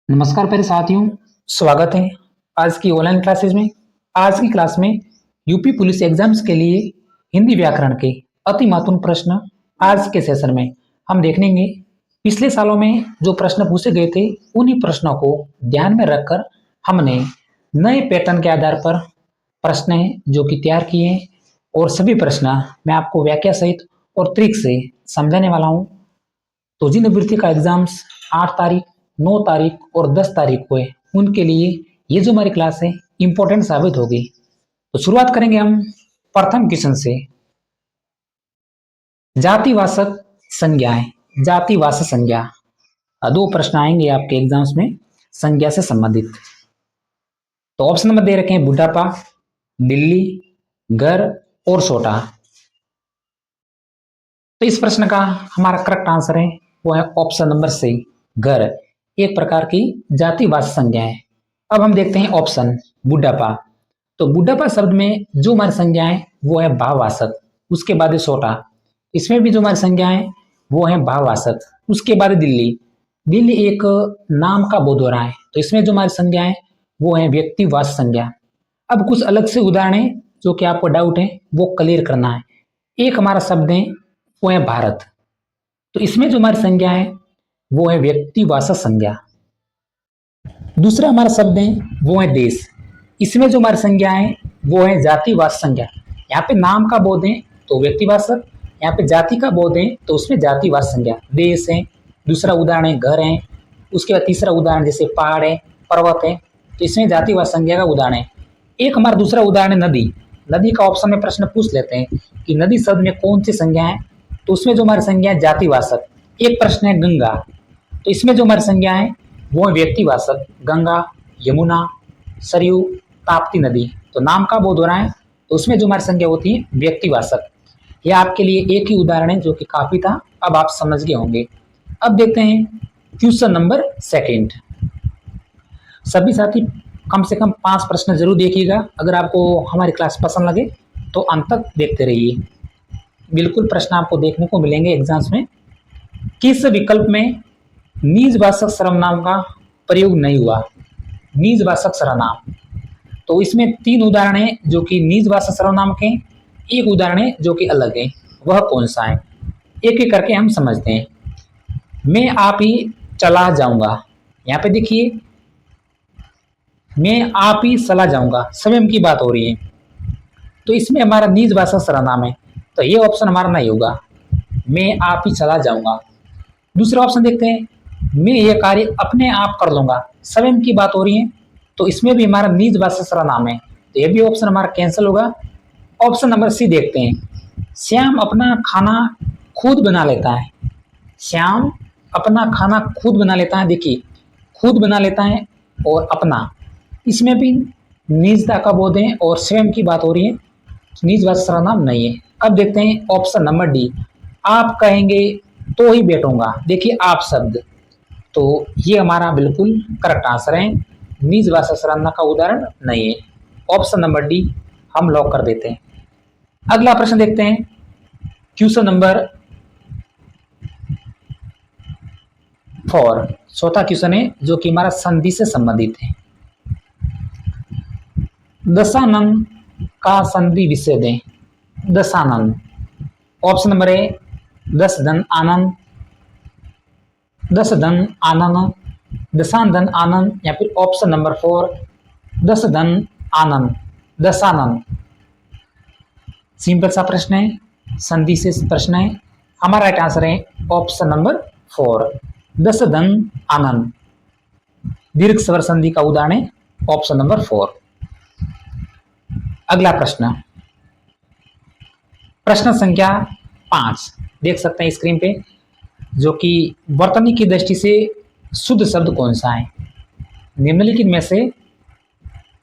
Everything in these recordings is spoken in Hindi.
नमस्कार प्यारे साथियों, स्वागत है आज की ऑनलाइन क्लासेस में। आज की क्लास में यूपी पुलिस एग्जाम्स के लिए हिंदी व्याकरण के अति महत्वपूर्ण प्रश्न आज के सेशन में हम देखेंगे। पिछले सालों में जो प्रश्न पूछे गए थे उन्हीं प्रश्नों को ध्यान में रखकर हमने नए पैटर्न के आधार पर प्रश्न जो कि तैयार किए हैं और सभी प्रश्न मैं आपको व्याख्या सहित और ट्रिक से समझाने वाला हूँ। तो जिन अभ्यर्थी का एग्जाम्स 8 तारीख, 9 तारीख और 10 तारीख को है उनके लिए ये जो हमारी क्लास है इंपॉर्टेंट साबित होगी। तो शुरुआत करेंगे हम प्रथम क्वेश्चन से। जातिवाचक संज्ञाएं, जातिवाचक संज्ञा। दो प्रश्न आएंगे आपके एग्जाम्स में संज्ञा से संबंधित। तो ऑप्शन नंबर दे रखे हैं बुढ़ापा, दिल्ली, घर और छोटा। तो इस प्रश्न का हमारा करेक्ट आंसर है वो है ऑप्शन नंबर सी, घर। एक प्रकार की जातिवाचक संज्ञा है। अब हम देखते हैं ऑप्शन बुढ़ापा। तो बुढ़ापा शब्द में जो हमारी संज्ञा है वो है भाववाचक, उसके बाद है छोटा। इसमें भी जो हमारी संज्ञा है वो है भाववाचक, उसके बाद दिल्ली। दिल्ली एक नाम का बोध हो रहा है, तो इसमें जो हमारी संज्ञा है वो है व्यक्तिवाचक संज्ञा। अब कुछ अलग से उदाहरण है जो कि आपको डाउट है वो क्लियर करना है। एक हमारा शब्द है वो है भारत, तो इसमें जो हमारी संज्ञा है वो है व्यक्तिवाचक संज्ञा। दूसरा हमारा शब्द है वो है देश, इसमें जो हमारी संज्ञा है वो है जातिवाचक संज्ञा। यहाँ पे नाम का बोध है तो व्यक्तिवाचक, यहाँ पे जाति का बोध है तो उसमें जातिवाचक संज्ञा। देश है, दूसरा उदाहरण है घर है, उसके बाद तीसरा उदाहरण जैसे पहाड़ है, पर्वत है, तो इसमें जातिवाचक संज्ञा का उदाहरण है। एक हमारा दूसरा उदाहरण है नदी। नदी का ऑप्शन में प्रश्न पूछ लेते हैं कि नदी शब्द में कौन सी संज्ञा है, तो उसमें जो हमारी संज्ञा है जातिवाचक। एक प्रश्न है गंगा, तो इसमें जो हमारी संज्ञा है वो है व्यक्तिवाचक। गंगा, यमुना, सरयू, ताप्ती नदी, तो नाम का बोध हो रहा है तो उसमें जो हमारी संज्ञा होती है व्यक्तिवाचक। यह आपके लिए एक ही उदाहरण है जो कि काफी था, अब आप समझ गए होंगे। अब देखते हैं क्वेश्चन नंबर सेकंड। सभी साथी कम से कम 5 प्रश्न जरूर देखिएगा। अगर आपको हमारी क्लास पसंद लगे तो अंत तक देखते रहिए, बिल्कुल प्रश्न आपको देखने को मिलेंगे एग्जाम्स में। किस विकल्प में निजवाचक सर्वनाम का प्रयोग नहीं हुआ? निजवाचक सर्वनाम, तो इसमें 3 उदाहरण हैं जो कि निजवाचक सर्वनाम के, एक उदाहरण है जो कि अलग है। वह कौन सा है एक एक करके हम समझते हैं। मैं आप ही चला जाऊंगा, यहाँ पे देखिए मैं आप ही चला जाऊंगा, स्वयं की बात हो रही है, तो इसमें हमारा निजवाचक सर्वनाम है, तो ये ऑप्शन हमारा नहीं होगा, मैं आप ही चला जाऊंगा। दूसरा ऑप्शन देखते हैं, मैं यह कार्य अपने आप कर लूंगा, स्वयं की बात हो रही है, तो इसमें भी हमारा निजवाचक सर्वनाम है, तो यह भी ऑप्शन हमारा कैंसिल होगा। ऑप्शन नंबर सी देखते हैं, श्याम अपना खाना खुद बना लेता है। श्याम अपना खाना खुद बना लेता है, देखिए खुद बना लेता है और अपना, इसमें भी निजता का बोध है और स्वयं की बात हो रही है, निजवाचक सर्वनाम नहीं है। अब देखते हैं ऑप्शन नंबर डी, आप कहेंगे तो ही बैठूंगा। देखिए आप शब्द, तो ये हमारा बिल्कुल करेक्ट आंसर है, निजवाचक सर्वनाम का उदाहरण नहीं है। ऑप्शन नंबर डी हम लॉक कर देते हैं। अगला प्रश्न देखते हैं क्वेश्चन नंबर 4, चौथा क्वेश्चन है जो कि हमारा संधि से संबंधित है। दशानन का संधि विच्छेद है। दशानन, ऑप्शन नंबर ए दस धन आनंद, दस धन आनंद, दशान धन आनंद, या फिर ऑप्शन नंबर 4 दस धन आनंद, दशानन। सिंपल सा प्रश्न है, संधि से प्रश्न है। हमारा राइट आंसर है ऑप्शन नंबर 4 दस धन आनंद। दीर्घ स्वर संधि का उदाहरण है ऑप्शन नंबर 4। अगला प्रश्न, प्रश्न संख्या 5 देख सकते हैं स्क्रीन पे, जो कि वर्तनी की दृष्टि से शुद्ध शब्द कौन सा है? निम्नलिखित में से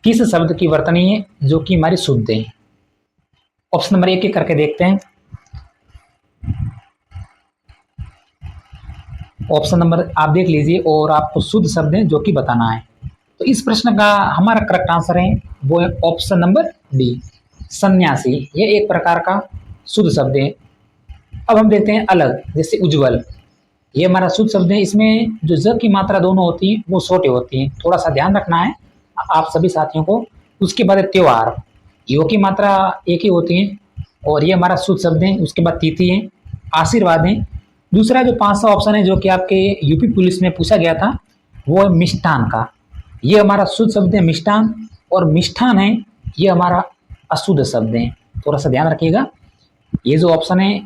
किस शब्द की वर्तनी है जो कि हमारी शुद्ध है? ऑप्शन नंबर 1 करके देखते हैं। ऑप्शन नंबर आप देख लीजिए और आपको शुद्ध शब्द है जो कि बताना है। तो इस प्रश्न का हमारा करेक्ट आंसर है वो है ऑप्शन नंबर डी, सन्यासी। ये एक प्रकार का शुद्ध शब्द है। अब हम देखते हैं अलग, जैसे उज्जवल, ये हमारा शुद्ध शब्द है। इसमें जो ज की मात्रा दोनों होती हैं वो छोटी होती हैं, थोड़ा सा ध्यान रखना है आप सभी साथियों को। उसके बाद है त्योहार, यो की मात्रा एक ही होती है और ये हमारा शुद्ध शब्द है। उसके बाद तिथि है, आशीर्वाद है। दूसरा जो 5वा ऑप्शन है जो कि आपके यूपी पुलिस में पूछा गया था वो है मिष्ठान का। ये हमारा शुद्ध शब्द है मिष्ठान, और मिष्ठान है ये हमारा अशुद्ध शब्द है, थोड़ा सा ध्यान रखिएगा। ये जो ऑप्शन है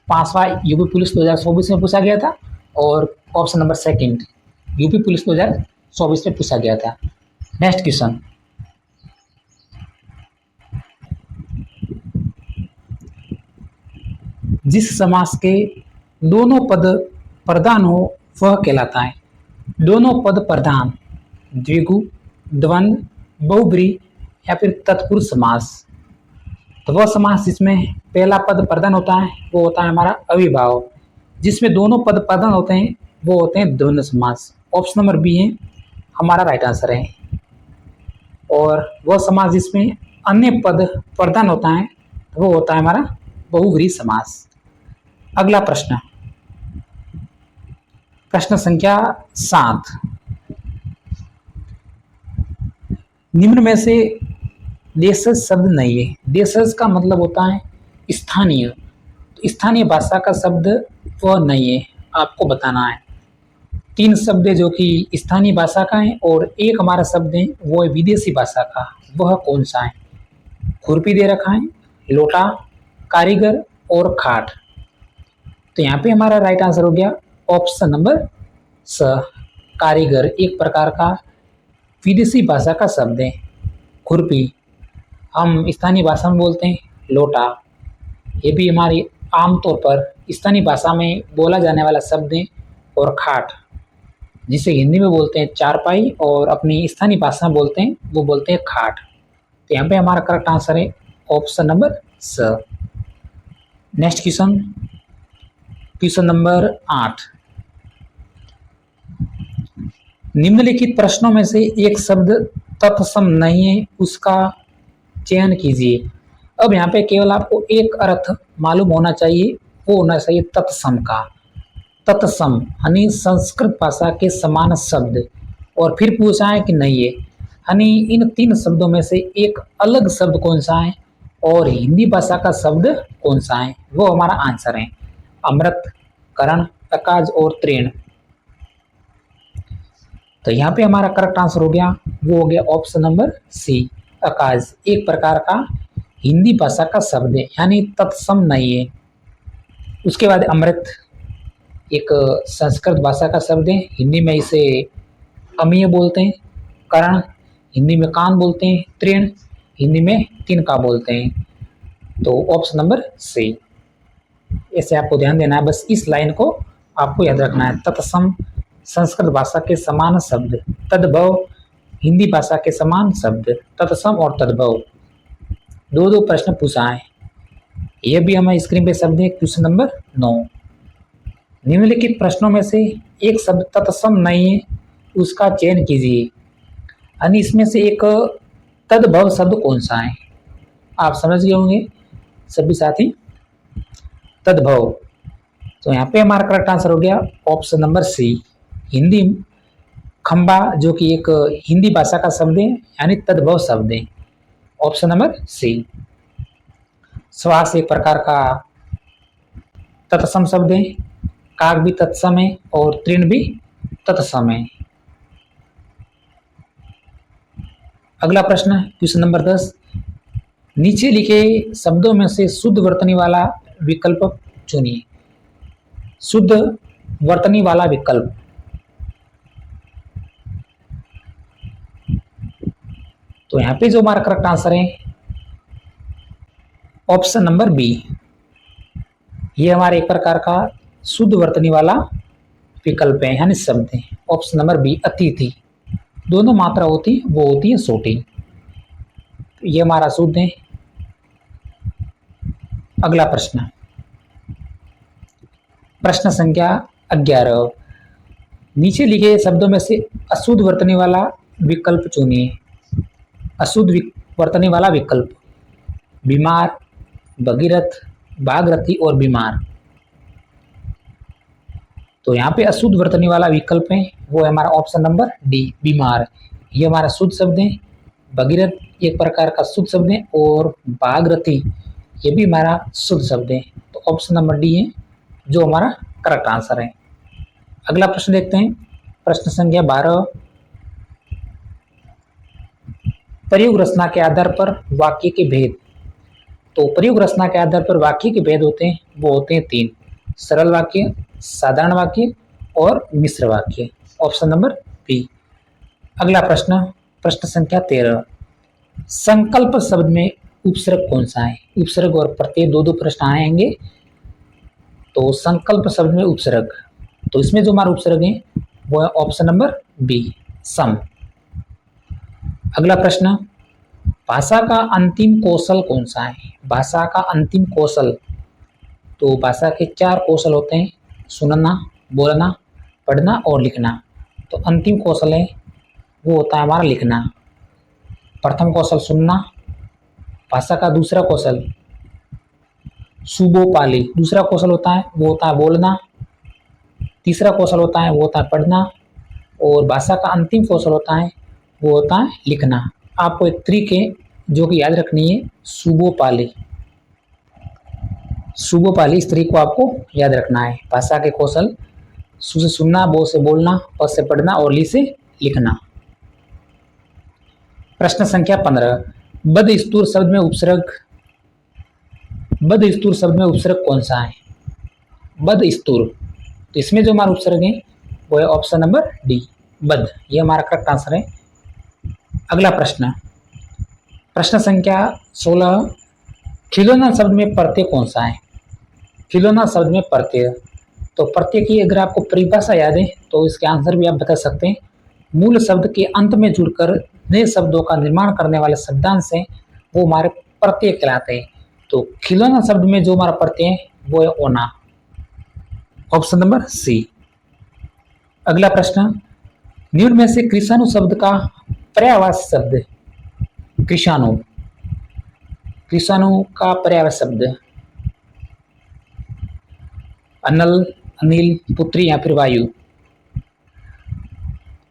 5वां यूपी पुलिस 2024 में पूछा गया था, और option number second UP police 2024 में पूछा गया था। नेक्स्ट क्वेश्चन, जिस समास के दोनों पद प्रधान हो वह कहलाता है। दोनों पद प्रधान, द्विगु, द्वंद्व, बहुब्री या फिर तत्पुरुष समास। तो वह समास जिसमें पहला पद प्रधान होता है वो होता है हमारा अविभाव। जिसमें दोनों पद प्रधान होते हैं वो होते हैं द्वंद्व समास। ऑप्शन नंबर बी है हमारा राइट आंसर है। और वह समास जिसमें अन्य पद प्रधान होता है वो होता है हमारा बहुव्रीहि समास। अगला प्रश्न, प्रश्न संख्या 7, निम्न में से देशज शब्द नहीं है। देशज का मतलब होता है स्थानीय, तो स्थानीय भाषा का शब्द वह नहीं है, आपको बताना है। 3 शब्द है जो कि स्थानीय भाषा का है और एक हमारा शब्द है वो है विदेशी भाषा का। वह कौन सा है? खुरपी दे रखा है, लोटा, कारीगर और खाट। तो यहाँ पे हमारा राइट आंसर हो गया ऑप्शन नंबर स, कारीगर। एक प्रकार का विदेशी भाषा का शब्द है। खुरपी हम स्थानीय भाषा में बोलते हैं लोटा, ये भी हमारी आमतौर पर स्थानीय भाषा में बोला जाने वाला शब्द है। और खाट जिसे हिंदी में बोलते हैं चारपाई और अपनी स्थानीय भाषा में बोलते हैं वो बोलते हैं खाट। तो यहाँ पे हमारा करेक्ट आंसर है ऑप्शन नंबर स। नेक्स्ट क्वेश्चन, क्वेश्चन नंबर 8, निम्नलिखित प्रश्नों में से एक शब्द तत्सम नहीं है, उसका चयन कीजिए। अब यहाँ पे केवल आपको एक अर्थ मालूम होना चाहिए, वो होना चाहिए तत्सम का। तत्सम यानी संस्कृत भाषा के समान शब्द, और फिर पूछा है कि नहीं है यानी इन 3 शब्दों में से एक अलग शब्द कौन सा है और हिंदी भाषा का शब्द कौन सा है, वो हमारा आंसर है। अमृत, करण, अकाज और तृण। तो यहाँ पे हमारा करेक्ट आंसर हो गया, वो हो गया ऑप्शन नंबर सी, अकाज। एक प्रकार का हिंदी भाषा का शब्द है यानी तत्सम नहीं है। उसके बाद अमृत एक संस्कृत भाषा का शब्द है, हिंदी में इसे अमीय बोलते हैं। करण हिंदी में कान बोलते हैं। तृण हिंदी में तिनका बोलते हैं। तो ऑप्शन नंबर सी। ऐसे आपको ध्यान देना है, बस इस लाइन को आपको याद रखना है। तत्सम संस्कृत भाषा के समान शब्द, तद्भव हिंदी भाषा के समान शब्द। तत्सम और तद्भव 2 प्रश्न पूछा है। यह भी हमें स्क्रीन पे शब्द है। क्वेश्चन नंबर 9, निम्नलिखित प्रश्नों में से एक शब्द तत्सम नहीं है, उसका चयन कीजिए। यानी इसमें से एक तद्भव शब्द कौन सा है, आप समझ गए होंगे सभी साथी। तद्भव, तो यहाँ पे हमारा करेक्ट आंसर हो गया ऑप्शन नंबर सी, हिंदी खंबा, जो कि एक हिंदी भाषा का शब्द है यानी तद्भव शब्द है। Option number C. श्वास एक प्रकार का तत्सम शब्द है, काग भी तत्सम है और तृण भी तत्सम है। अगला प्रश्न क्वेश्चन नंबर 10, नीचे लिखे शब्दों में से शुद्ध वर्तनी वाला विकल्प चुनिए। शुद्ध वर्तनी वाला विकल्प, तो यहाँ पे जो हमारा करेक्ट आंसर है ऑप्शन नंबर बी, ये हमारे एक प्रकार का शुद्ध वर्तनी वाला विकल्प है यानी शब्द है। ऑप्शन नंबर बी, अतिथि, दोनों मात्रा होती वो होती है सोटी। तो ये हमारा शुद्ध है। अगला प्रश्न, प्रश्न संख्या 11, नीचे लिखे शब्दों में से अशुद्ध वर्तनी वाला विकल्प चुनिए। अशुद्ध वर्तनी वाला विकल्प, बीमार, भगीरथ, भागरथी और बीमार। तो यहाँ पे अशुद्ध वर्तनी वाला विकल्प है वो है हमारा ऑप्शन नंबर डी, बीमार। ये हमारा शुद्ध शब्द है। भगीरथ एक प्रकार का शुद्ध शब्द है और भागीरथी ये भी हमारा शुद्ध शब्द है। तो ऑप्शन नंबर डी है जो हमारा करेक्ट आंसर है। अगला प्रश्न देखते हैं, प्रश्न संख्या 12। प्रयोग रचना के आधार पर वाक्य के भेद। तो प्रयोग रचना के आधार पर वाक्य के भेद होते हैं वो होते हैं 3, सरल वाक्य, साधारण वाक्य और मिश्र वाक्य। Option number B. अगला प्रश्न, प्रश्न संख्या 13। संकल्प शब्द में उपसर्ग कौन सा है? उपसर्ग और प्रत्यय दो प्रश्न आएंगे। तो संकल्प शब्द में उपसर्ग, तो इसमें जो हमारा उपसर्ग है वो है ऑप्शन नंबर बी, सम। अगला प्रश्न, भाषा का अंतिम कौशल कौन सा है? भाषा का अंतिम कौशल, तो भाषा के 4 कौशल होते हैं, सुनना, बोलना, पढ़ना और लिखना। तो अंतिम कौशल है वो होता है हमारा लिखना। प्रथम कौशल सुनना, भाषा का दूसरा कौशल सुबोपाली, दूसरा कौशल होता है वो होता है बोलना, तीसरा कौशल होता है वो होता है पढ़ना और भाषा का अंतिम कौशल होता है वो होता है लिखना। आपको एक ट्रिक है जो कि याद रखनी है, सुबोपाली। सुबोपाली इस तरीके को आपको याद रखना है। भाषा के कौशल सु से सुनना, बो से बोलना, प से पढ़ना और ली से लिखना। प्रश्न संख्या 15। बदस्तूर शब्द में उपसर्ग, बदस्तूर शब्द में उपसर्ग कौन सा है? बदस्तूर, तो इसमें जो हमारा उपसर्ग है वो है ऑप्शन नंबर डी, बद। ये हमारा करेक्ट आंसर है। अगला प्रश्न, प्रश्न संख्या 16। खिलौना शब्द में प्रत्यय कौन सा है? खिलौना शब्द में प्रत्यय, तो प्रत्यय की अगर आपको परिभाषा याद है तो इसके आंसर भी आप बता सकते हैं। मूल शब्द के अंत में जुड़कर नए शब्दों का निर्माण करने वाले शब्दांश हैं वो हमारे प्रत्यय कहलाते हैं। तो खिलौना शब्द में जो हमारा प्रत्यय है वो है ओना, ऑप्शन नंबर सी। अगला प्रश्न, निम्न में से कृषाणु शब्द का पर्यायवाची शब्द, कृषाणु, कृषाणु का पर्यायवाची शब्द अनल, अनिल, पुत्री या फिर वायु।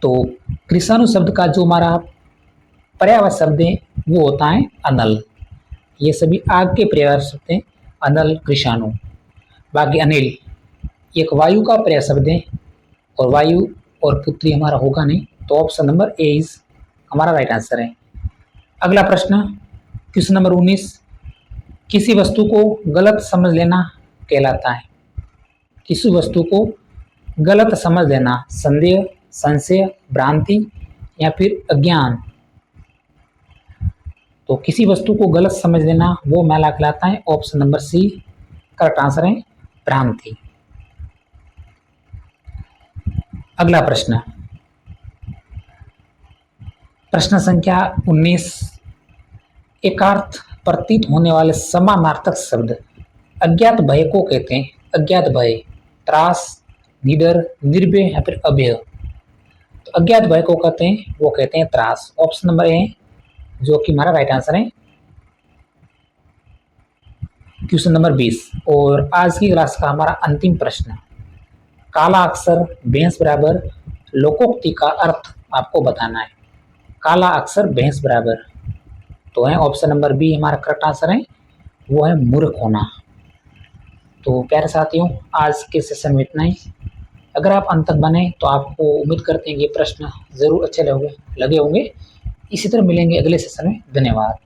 तो कृषाणु शब्द का जो हमारा पर्यायवाची शब्द है वो होता है अनल। ये सभी आग के पर्यायवाची शब्द हैं, अनल, कृषाणु। बाकी अनिल एक वायु का पर्याय शब्द है और वायु और पुत्री हमारा होगा नहीं, तो ऑप्शन नंबर ए इज हमारा राइट आंसर है। अगला प्रश्न, क्वेश्चन नंबर 19। किसी वस्तु को गलत समझ लेना कहलाता है? किसी वस्तु को गलत समझ लेना, संदेह, संशय, भ्रांति या फिर अज्ञान। तो किसी वस्तु को गलत समझ लेना वो मैला कहलाता है, option number C correct answer है, भ्रांति। अगला प्रश्न, प्रश्न संख्या 19। एकार्थ प्रतीत होने वाले समानार्थक शब्द अज्ञात भय को कहते हैं। अज्ञात भय, त्रास, निडर, निर्भय या फिर अभय। तो अज्ञात भय को कहते हैं वो कहते हैं त्रास, ऑप्शन नंबर ए जो कि हमारा राइट आंसर है। क्वेश्चन नंबर 20 और आज की क्लास का हमारा अंतिम प्रश्न, काला अक्षर भैंस बराबर लोकोक्ति का अर्थ आपको बताना है। काला अक्षर भैंस बराबर, तो है ऑप्शन नंबर बी हमारा करेक्ट आंसर है, वो है मूर्ख होना। तो प्यारे साथियों, आज के सेशन में इतना ही। अगर आप अंत तक बने तो आपको उम्मीद करते हैं कि प्रश्न जरूर अच्छे लगे होंगे। इसी तरह मिलेंगे अगले सेशन में। धन्यवाद।